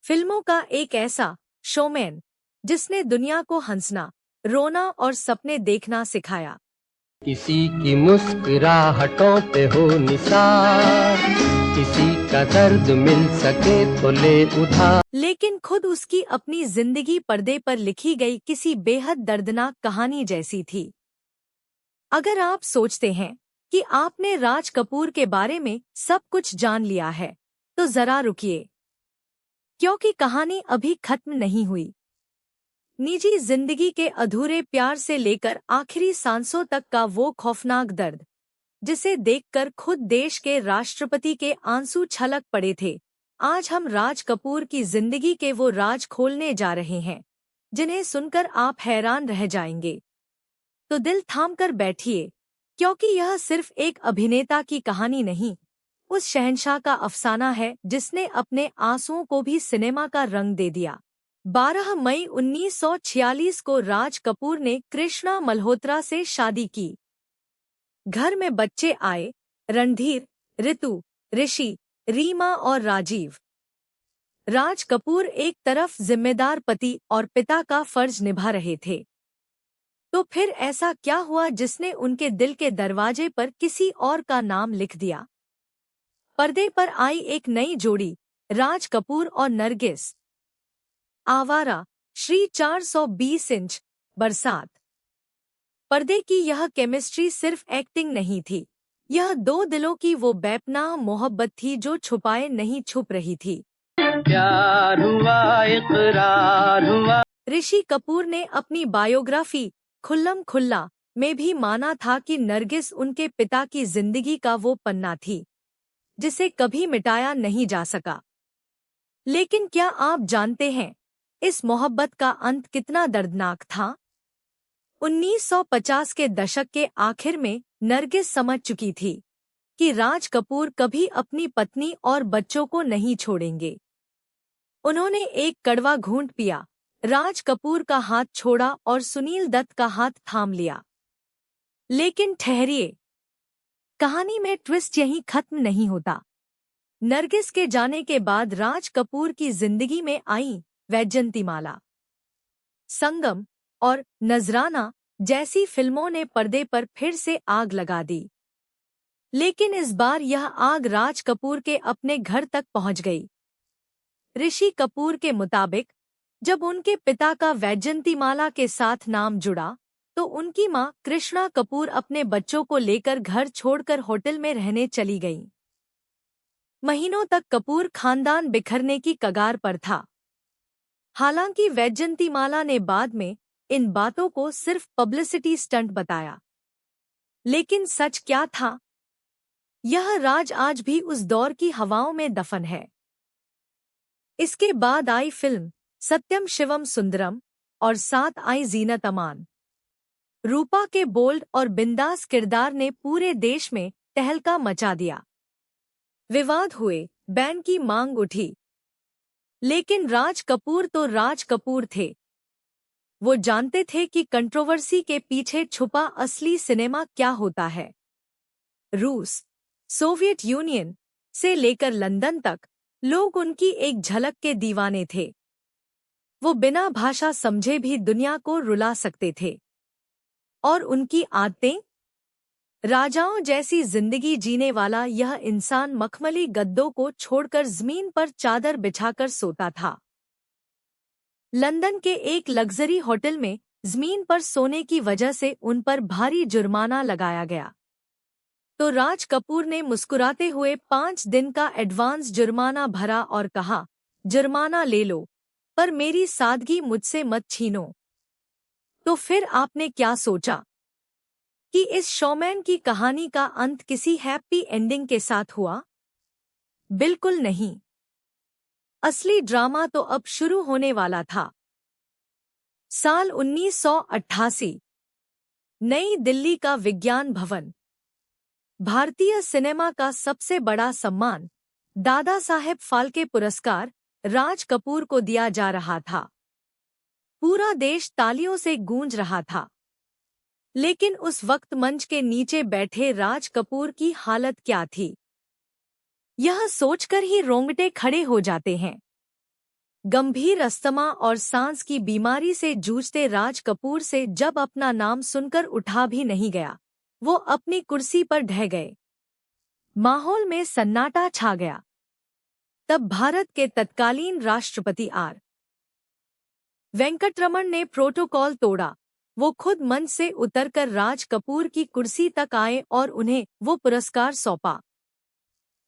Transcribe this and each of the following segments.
फिल्मों का एक ऐसा शोमैन जिसने दुनिया को हंसना, रोना और सपने देखना सिखाया। किसी की मुस्कुराहटों पे हो निसार, किसी का दर्द मिल सके तो ले उधार। लेकिन खुद उसकी अपनी जिंदगी पर्दे पर लिखी गई किसी बेहद दर्दनाक कहानी जैसी थी। अगर आप सोचते हैं कि आपने राज कपूर के बारे में सब कुछ जान लिया है, तो जरा रुकिए, क्योंकि कहानी अभी खत्म नहीं हुई। निजी जिंदगी के अधूरे प्यार से लेकर आखिरी सांसों तक का वो खौफनाक दर्द, जिसे देखकर खुद देश के राष्ट्रपति के आंसू छलक पड़े थे। आज हम राज कपूर की जिंदगी के वो राज खोलने जा रहे हैं जिन्हें सुनकर आप हैरान रह जाएंगे। तो दिल थामकर बैठिए, क्योंकि यह सिर्फ एक अभिनेता की कहानी नहीं, उस शहंशाह का अफसाना है जिसने अपने आंसुओं को भी सिनेमा का रंग दे दिया। 12 मई 1946 को राज कपूर ने कृष्णा मल्होत्रा से शादी की। घर में बच्चे आए, रणधीर, ऋतु, ऋषि, रीमा और राजीव। राज कपूर एक तरफ जिम्मेदार पति और पिता का फर्ज निभा रहे थे, तो फिर ऐसा क्या हुआ जिसने उनके दिल के दरवाजे पर किसी और का नाम लिख दिया। पर्दे पर आई एक नई जोड़ी, राज कपूर और नरगिस। आवारा, श्री 420 इंच, बरसात। पर्दे की यह केमिस्ट्री सिर्फ एक्टिंग नहीं थी, यह दो दिलों की वो बेपनाह मोहब्बत थी जो छुपाए नहीं छुप रही थी। प्यार हुआ, इकरार हुआ। ऋषि कपूर ने अपनी बायोग्राफी खुल्लम खुल्ला में भी माना था कि नरगिस उनके पिता की जिंदगी का वो पन्ना थी जिसे कभी मिटाया नहीं जा सका। लेकिन क्या आप जानते हैं इस मोहब्बत का अंत कितना दर्दनाक था? 1950 के दशक के आखिर में नरगिस समझ चुकी थी कि राज कपूर कभी अपनी पत्नी और बच्चों को नहीं छोड़ेंगे। उन्होंने एक कड़वा घूंट पिया, राज कपूर का हाथ छोड़ा और सुनील दत्त का हाथ थाम लिया। लेकिन ठहरिए, कहानी में ट्विस्ट यहीं खत्म नहीं होता। नरगिस के जाने के बाद राज कपूर की जिंदगी में आई वैजयंतीमाला, संगम और नजराना जैसी फिल्मों ने पर्दे पर फिर से आग लगा दी। लेकिन इस बार यह आग राज कपूर के अपने घर तक पहुंच गई। ऋषि कपूर के मुताबिक जब उनके पिता का वैजयंतीमाला के साथ नाम जुड़ा, तो उनकी मां कृष्णा कपूर अपने बच्चों को लेकर घर छोड़कर होटल में रहने चली गईं। महीनों तक कपूर खानदान बिखरने की कगार पर था। हालांकि वैजयंतीमाला ने बाद में इन बातों को सिर्फ पब्लिसिटी स्टंट बताया, लेकिन सच क्या था? यह राज आज भी उस दौर की हवाओं में दफन है। इसके बाद आई फिल्म सत्यम शिवम सुंदरम और साथ आई जीनत अमान। रूपा के बोल्ड और बिंदास किरदार ने पूरे देश में तहलका मचा दिया। विवाद हुए, बैन की मांग उठी, लेकिन राज कपूर तो राज कपूर थे। वो जानते थे कि कंट्रोवर्सी के पीछे छुपा असली सिनेमा क्या होता है। रूस, सोवियत यूनियन से लेकर लंदन तक लोग उनकी एक झलक के दीवाने थे। वो बिना भाषा समझे भी दुनिया को रुला सकते थे। और उनकी आदतें? राजाओं जैसी जिंदगी जीने वाला यह इंसान मखमली गद्दों को छोड़कर जमीन पर चादर बिछाकर सोता था। लंदन के एक लग्जरी होटल में जमीन पर सोने की वजह से उन पर भारी जुर्माना लगाया गया। तो राज कपूर ने मुस्कुराते हुए 5 दिन का एडवांस जुर्माना भरा और कहा, जुर्माना ले लो, पर मेरी सादगी मुझसे मत छीनो। तो फिर आपने क्या सोचा कि इस शोमैन की कहानी का अंत किसी हैप्पी एंडिंग के साथ हुआ? बिल्कुल नहीं। असली ड्रामा तो अब शुरू होने वाला था। साल 1988, नई दिल्ली का विज्ञान भवन। भारतीय सिनेमा का सबसे बड़ा सम्मान, दादा साहेब फाल्के पुरस्कार, राज कपूर को दिया जा रहा था। पूरा देश तालियों से गूंज रहा था। लेकिन उस वक्त मंच के नीचे बैठे राज कपूर की हालत क्या थी, यह सोचकर ही रोंगटे खड़े हो जाते हैं। गंभीर अस्थमा और सांस की बीमारी से जूझते राज कपूर से जब अपना नाम सुनकर उठा भी नहीं गया, वो अपनी कुर्सी पर ढह गए। माहौल में सन्नाटा छा गया। तब भारत के तत्कालीन राष्ट्रपति आर वेंकटरमण ने प्रोटोकॉल तोड़ा। वो खुद मंच से उतरकर राज कपूर की कुर्सी तक आए और उन्हें वो पुरस्कार सौंपा।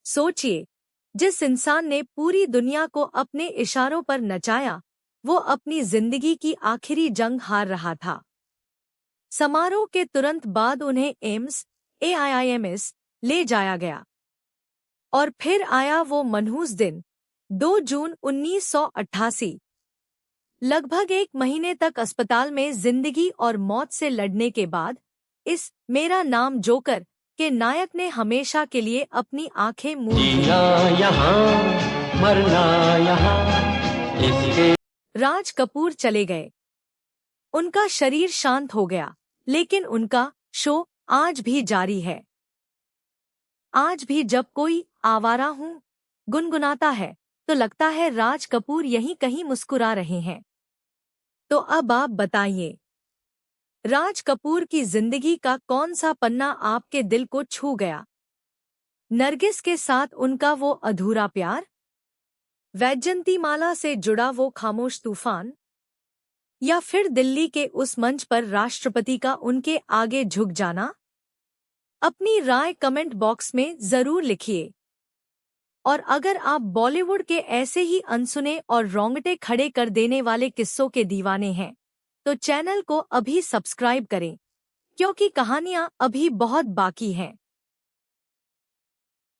सोचिए, जिस इंसान ने पूरी दुनिया को अपने इशारों पर नचाया, वो अपनी जिंदगी की आखिरी जंग हार रहा था। समारोह के तुरंत बाद उन्हें एम्स AIIMS ले जाया गया। और फिर आया वो मनहूस दिन, 2 जून 1988। लगभग 1 महीने तक अस्पताल में जिंदगी और मौत से लड़ने के बाद इस मेरा नाम जोकर के नायक ने हमेशा के लिए अपनी आंखें मूंद ली। यहाँ मरना यहाँ इसके। राज कपूर चले गए। उनका शरीर शांत हो गया, लेकिन उनका शो आज भी जारी है। आज भी जब कोई आवारा हूँ गुनगुनाता है, तो लगता है राज कपूर यहीं कहीं मुस्कुरा रहे हैं। तो अब आप बताइए, राज कपूर की जिंदगी का कौन सा पन्ना आपके दिल को छू गया? नरगिस के साथ उनका वो अधूरा प्यार, वैजयंतीमाला से जुड़ा वो खामोश तूफान, या फिर दिल्ली के उस मंच पर राष्ट्रपति का उनके आगे झुक जाना? अपनी राय कमेंट बॉक्स में जरूर लिखिए। और अगर आप बॉलीवुड के ऐसे ही अनसुने और रोंगटे खड़े कर देने वाले किस्सों के दीवाने हैं, तो चैनल को अभी सब्सक्राइब करें, क्योंकि कहानियां अभी बहुत बाकी हैं।